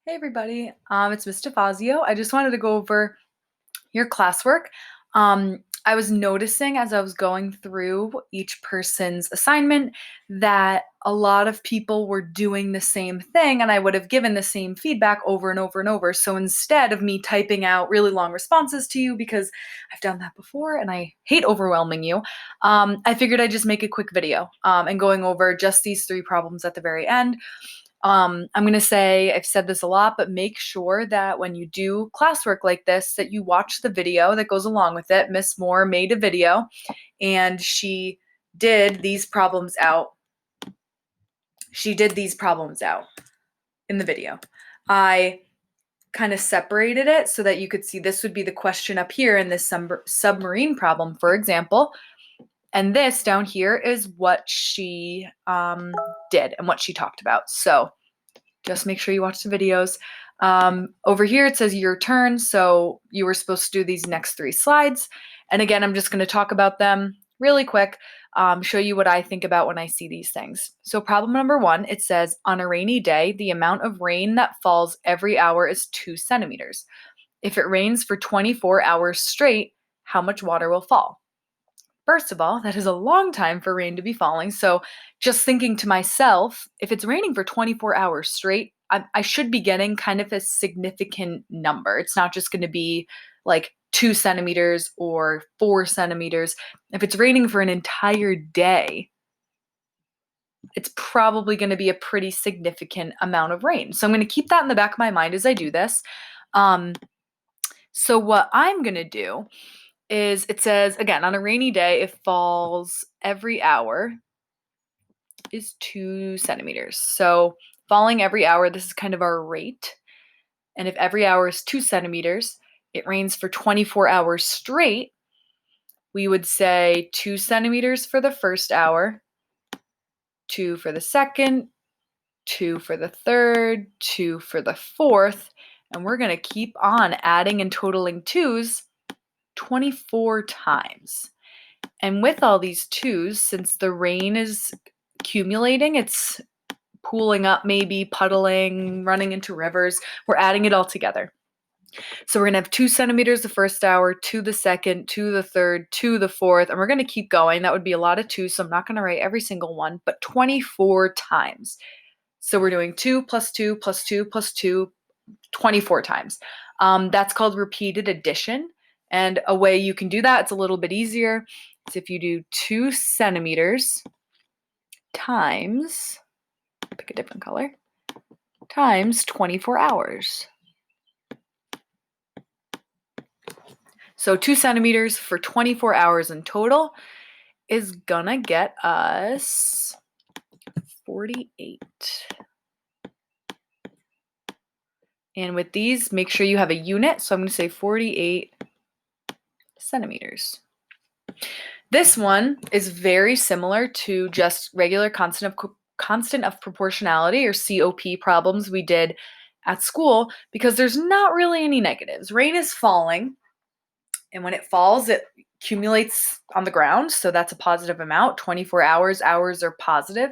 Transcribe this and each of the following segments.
Hey everybody, it's Miss DeFazio. I just wanted to go over your classwork. I was noticing as I was going through each person's assignment that a lot of people were doing the same thing, and I would have given the same feedback over and over and over. So instead of me typing out really long responses to you, because I've done that before and I hate overwhelming you, I figured I'd just make a quick video and going over just these three problems at the very end. I'm going to say, I've said this a lot, but make sure that when you do classwork like this, that you watch the video that goes along with it. Miss Moore made a video and she did these problems out. She did these problems out in the video. I kind of separated it so that you could see this would be the question up here in this submarine problem, for example. And this down here is what she did and what she talked about. So just make sure you watch the videos. Over here, it says your turn. So you were supposed to do these next three slides. And again, I'm just going to talk about them really quick, show you what I think about when I see these things. So problem number one, it says on a rainy day, the amount of rain that falls every hour is 2 centimeters. If it rains for 24 hours straight, how much water will fall? First of all, that is a long time for rain to be falling. So, just thinking to myself, if it's raining for 24 hours straight, I should be getting kind of a significant number. It's not just going to be like 2 centimeters or 4 centimeters. If it's raining for an entire day, it's probably going to be a pretty significant amount of rain. So, I'm going to keep that in the back of my mind as I do this. So, what I'm going to do is it says, again, on a rainy day, it falls every hour is 2 centimeters. So falling every hour, this is kind of our rate. And if every hour is 2 centimeters, it rains for 24 hours straight. We would say 2 centimeters for the first hour, 2 for the second, 2 for the third, 2 for the fourth. And we're going to keep on adding and totaling twos 24 times. And with all these twos, since the rain is accumulating, it's pooling up, maybe puddling, running into rivers, we're adding it all together. So we're going to have 2 centimeters the first hour, 2 the second, 2 the third, 2 the fourth, and we're going to keep going. That would be a lot of twos, so I'm not going to write every single one, but 24 times. So we're doing 2 plus 2 plus 2 plus 2, 24 times. That's called repeated addition. And a way you can do that, it's a little bit easier, is if you do 2 centimeters times, pick a different color, times 24 hours. So 2 centimeters for 24 hours in total is gonna get us 48. And with these, make sure you have a unit. So I'm gonna say 48 centimeters. This one is very similar to just regular constant of proportionality, or COP, problems we did at school, because there's not really any negatives. Rain is falling, and when it falls, it accumulates on the ground, so that's a positive amount. 24 hours are positive.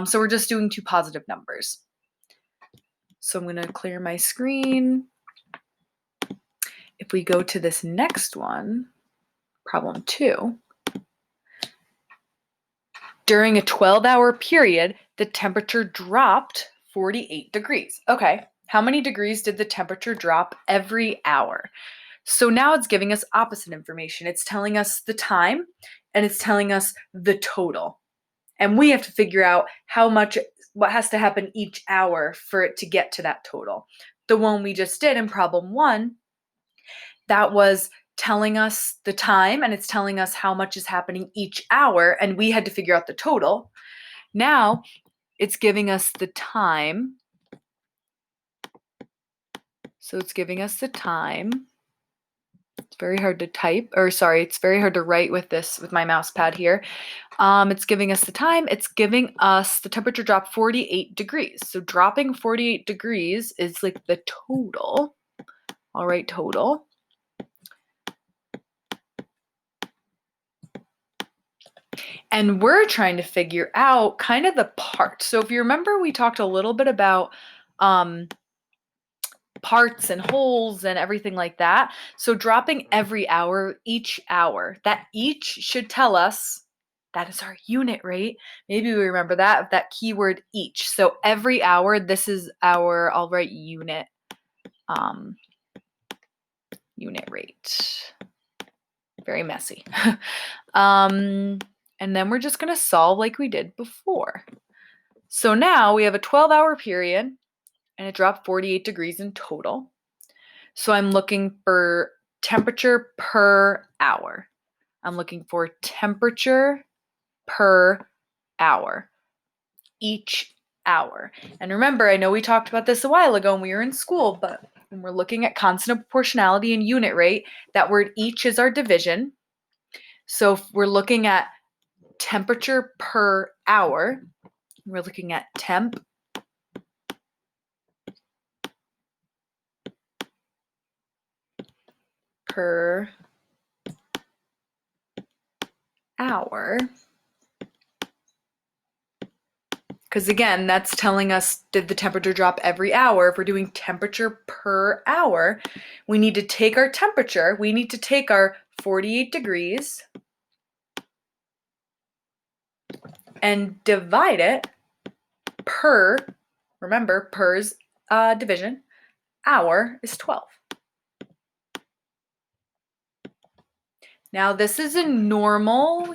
So we're just doing two positive numbers. So I'm going to clear my screen. If we go to this next one, problem 2, during a 12-hour period, the temperature dropped 48 degrees. Okay, how many degrees did the temperature drop every hour? So now it's giving us opposite information. It's telling us the time and it's telling us the total. And we have to figure out what has to happen each hour for it to get to that total. The one we just did in problem 1, that was telling us the time and it's telling us how much is happening each hour, and we had to figure out the total. Now it's giving us the time. So it's giving us the time. It's very hard to type, or sorry, it's very hard to write with my mouse pad here. It's giving us the time. It's giving us the temperature drop 48 degrees. So dropping 48 degrees is like the total. I'll write total. And we're trying to figure out kind of the part. So if you remember, we talked a little bit about parts and holes and everything like that. So dropping every hour, each hour, that each should tell us that is our unit rate. Maybe we remember that keyword each. So every hour, this is our, I'll write unit, unit rate. Very messy. And then we're just going to solve like we did before. So now we have a 12-hour period and it dropped 48 degrees in total. So I'm looking for temperature per hour. I'm looking for temperature per hour, each hour. And remember, I know we talked about this a while ago when we were in school, but when we're looking at constant proportionality and unit rate, that word each is our division. So if we're looking at temperature per hour, we're looking at temp per hour. Because again, that's telling us, did the temperature drop every hour? If we're doing temperature per hour, we need to take our temperature, we need to take our 48 degrees and divide it per, remember, per's division, hour is 12. Now, this is in normal,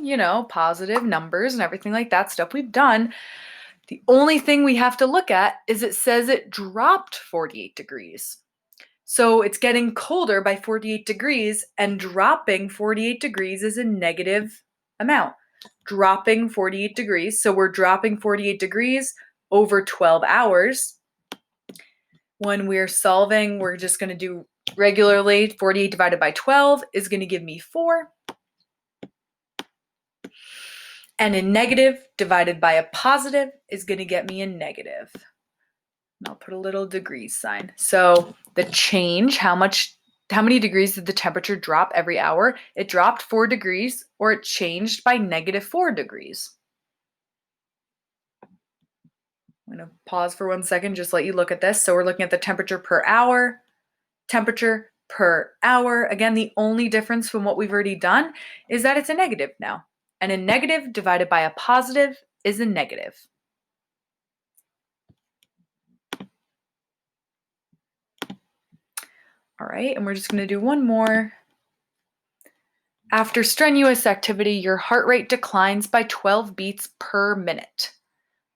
positive numbers and everything like that, stuff we've done. The only thing we have to look at is it says it dropped 48 degrees. So it's getting colder by 48 degrees, and dropping 48 degrees is a negative amount. Dropping 48 degrees. So we're dropping 48 degrees over 12 hours. When we're solving, we're just going to do regularly. 48 divided by 12 is going to give me 4. And a negative divided by a positive is going to get me a negative. And I'll put a little degrees sign. So the change, how many degrees did the temperature drop every hour? It dropped 4 degrees, or it changed by negative 4 degrees. I'm going to pause for 1 second, just let you look at this. So we're looking at the temperature per hour, temperature per hour. Again, the only difference from what we've already done is that it's a negative now. And a negative divided by a positive is a negative. All right, and we're just going to do one more. After strenuous activity, your heart rate declines by 12 beats per minute.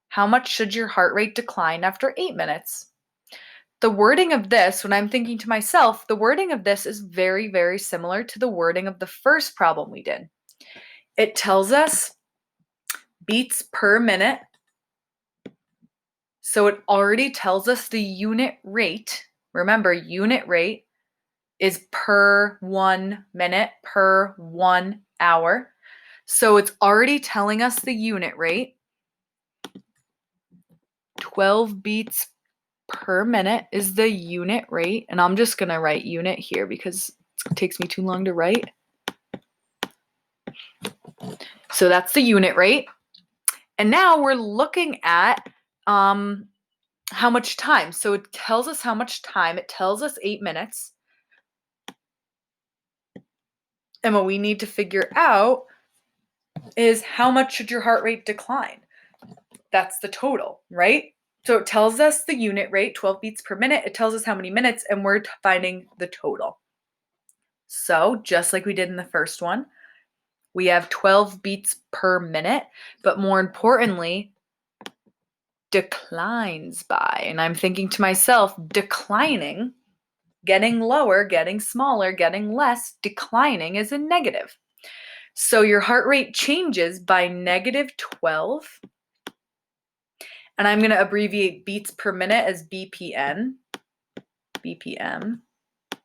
How much should your heart rate decline after 8 minutes? The wording of this, when I'm thinking to myself, the wording of this is very, very similar to the wording of the first problem we did. It tells us beats per minute. So it already tells us the unit rate. Remember, unit rate is per 1 minute, per 1 hour. So it's already telling us the unit rate. 12 beats per minute is the unit rate. And I'm just going to write unit here because it takes me too long to write. So that's the unit rate. And now we're looking at how much time. So it tells us how much time. It tells us 8 minutes. And what we need to figure out is how much should your heart rate decline? That's the total, right? So it tells us the unit rate, 12 beats per minute. It tells us how many minutes, and we're finding the total. So just like we did in the first one, we have 12 beats per minute, but more importantly, declines by. And I'm thinking to myself, declining, getting lower, getting smaller, getting less, declining is a negative. So your heart rate changes by negative 12. And I'm going to abbreviate beats per minute as BPM,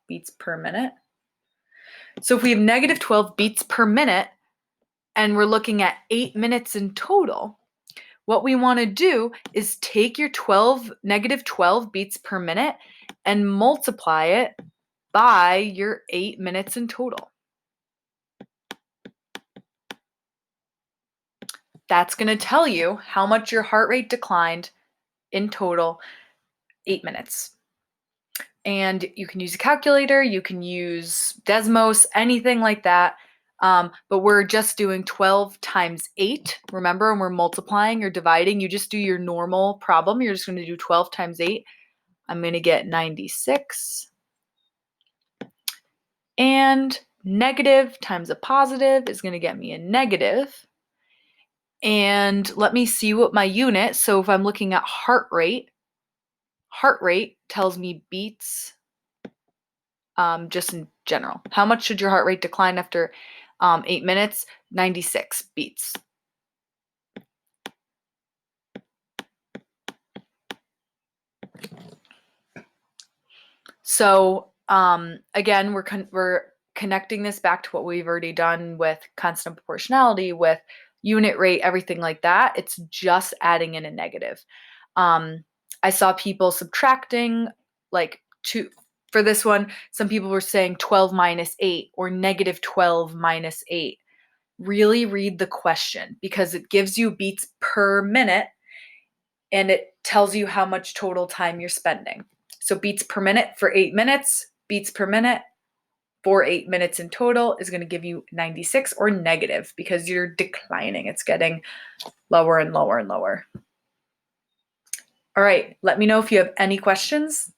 beats per minute. So if we have negative 12 beats per minute, and we're looking at 8 minutes in total, what we want to do is take your negative 12 beats per minute and multiply it by your 8 minutes in total. That's going to tell you how much your heart rate declined in total, 8 minutes. And you can use a calculator, you can use Desmos, anything like that. But we're just doing 12 times 8. Remember, when we're multiplying or dividing, you just do your normal problem. You're just going to do 12 times 8. I'm going to get 96. And negative times a positive is going to get me a negative. And let me see what my unit, so if I'm looking at heart rate tells me beats, just in general. How much should your heart rate decline after 8 minutes? 96 beats. So again, we're connecting this back to what we've already done with constant proportionality, with unit rate, everything like that. It's just adding in a negative. I saw people subtracting, like, for this one, some people were saying 12 minus 8 or negative 12 minus 8. Really read the question, because it gives you beats per minute and it tells you how much total time you're spending. So beats per minute for 8 minutes, beats per minute for 8 minutes in total is going to give you 96 or negative, because you're declining. It's getting lower and lower and lower. All right, let me know if you have any questions.